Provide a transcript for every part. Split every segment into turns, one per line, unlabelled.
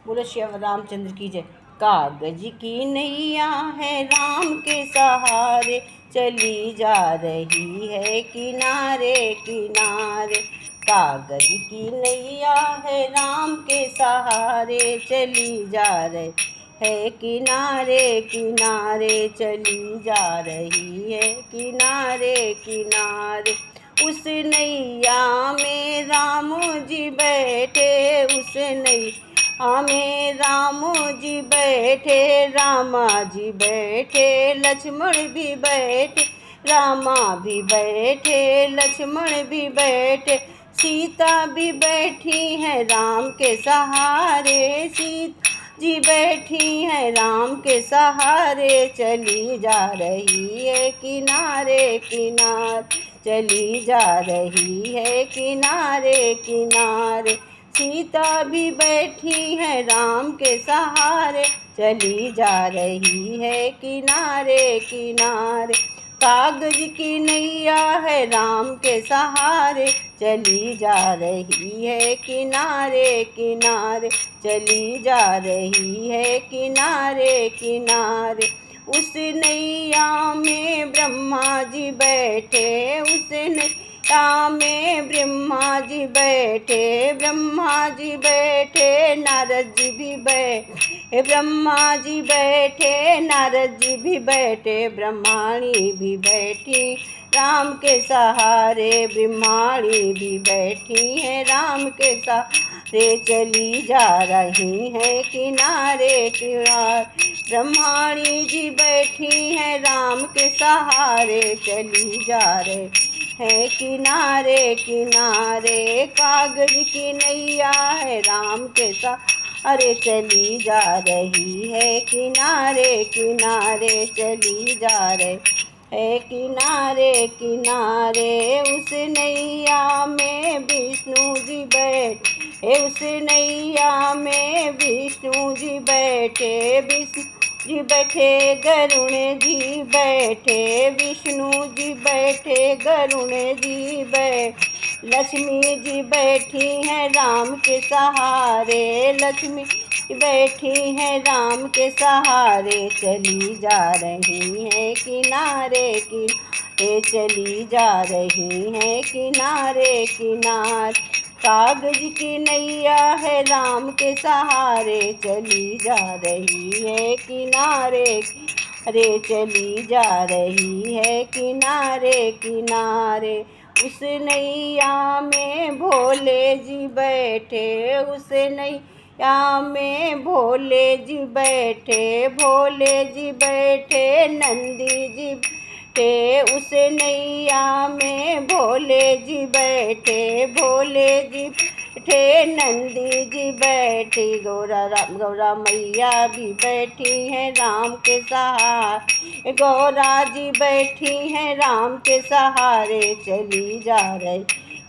बोलो श्री रामचंद्र की जय। कागज की नैया है राम के सहारे, चली जा रही है किनारे किनारे। कागज की नैया है राम के सहारे, चली जा रही है किनारे किनारे, चली जा रही है किनारे किनारे। उस नैया में राम जी बैठे, उस नैया में राम जी बैठे, रामा जी बैठे, लक्ष्मण भी बैठे, रामा भी बैठे, लक्ष्मण भी बैठे, सीता भी बैठी है राम के सहारे, सीता जी बैठी है राम के सहारे, चली जा रही है किनारे किनारे, चली जा रही है किनारे किनारे। सीता भी बैठी है राम के सहारे, चली जा रही है किनारे किनारे। कागज की नैया है राम के सहारे, चली जा रही है किनारे किनारे, चली जा रही है किनारे किनारे। उस नैया में ब्रह्मा जी बैठे, उस नैया में ब्रह्मा जी बैठे, ब्रह्मा जी बैठे, नारद जी भी बैठे, ब्रह्मा जी बैठे, नारद जी भी बैठे, ब्रह्माणी भी बैठी राम के सहारे, ब्रह्माणी भी बैठी है राम के सहारे, चली जा रही है किनारे किनारे। ब्रह्माणी जी बैठी है राम के सहारे, चली जा रही है किनारे किनारे। कागज की नैया है राम के सहारे, चली जा रही है किनारे किनारे, चली जा रही है किनारे किनारे। उस नैया में विष्णु जी बैठे, उस नैया में विष्णु जी बैठे, विष्णु जी बैठे, गरुण जी बैठे, विष्णु जी बैठे, गरुण जी बैठे, लक्ष्मी जी बैठी हैं राम के सहारे, लक्ष्मी बैठी हैं राम के सहारे, चली जा रही हैं किनारे किनारे, चली जा रही हैं किनारे किनारे। कागज की नैया है राम के सहारे, चली जा रही है किनारे किनारे, चली जा रही है किनारे किनारे। उस नैया में भोले जी बैठे, उस नैया में भोले जी बैठे, भोले जी बैठे, नंदी जी बैठे, उस नैया में भोले जी बैठे, भोले जी बैठे, नंदी जी बैठी, गौरा मैया भी बैठी हैं राम के सहारे, गौरा जी बैठी हैं राम के सहारे, चली जा रही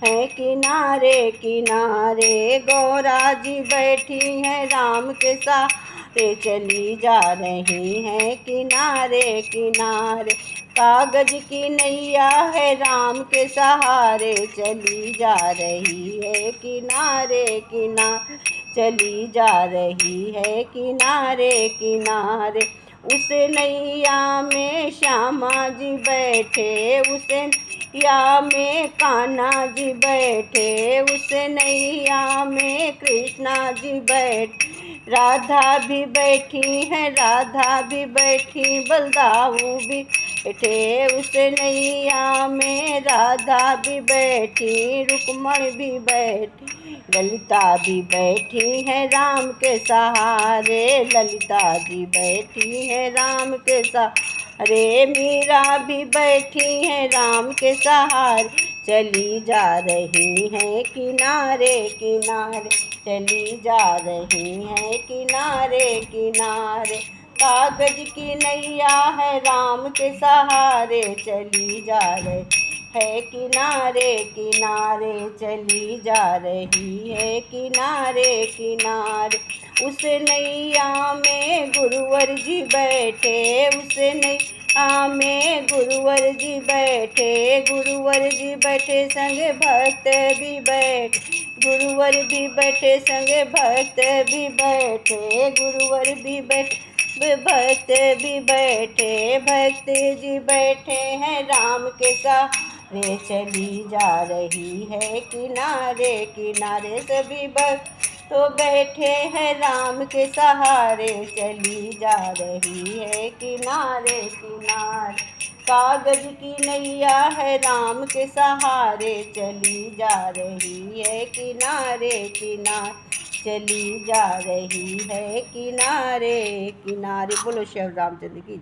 है किनारे किनारे। गौरा जी बैठी हैं राम के सहारे, चली जा रही हैं किनारे किनारे। कागज की नैया है राम के सहारे, चली जा रही है किनारे किनारे, चली जा रही है किनारे किनारे। उस नैया में श्यामा जी बैठे, उस नैया में कान्हा जी बैठे, उस नैया में कृष्णा जी बैठे, राधा भी बैठी है, राधा भी बैठी, बलदाऊ भी बैठे, उस नैया में राधा भी बैठी, रुक्मण भी बैठी, ललिता भी बैठी है राम के सहारे, ललिता जी बैठी है राम के सहारे, मीरा भी बैठी है राम के सहारे, चली जा रही है किनारे किनारे, चली जा रही है किनारे किनारे। कागज की नैया है राम के सहारे, चली जा रही है किनारे किनारे, चली जा रही है किनारे किनारे। उस नैया में गुरुवर जी बैठे, उस नैया में गुरुवर जी बैठे, गुरुवर जी बैठे, संग भक्त भी बैठे, गुरुवर भी बैठे संगे भक्त भी बैठे, गुरुवर भी बैठे भक्त भी बैठे, भक्त जी बैठे हैं राम के सहारे, चली जा रही है किनारे किनारे। सभी भक्त तो बैठे हैं राम के सहारे, चली जा रही है किनारे किनारे। कागज की नैया है राम के सहारे, चली जा रही है किनारे किनारे, चली जा रही है किनारे किनारे। बोलो श्री रामचंद्र की जय।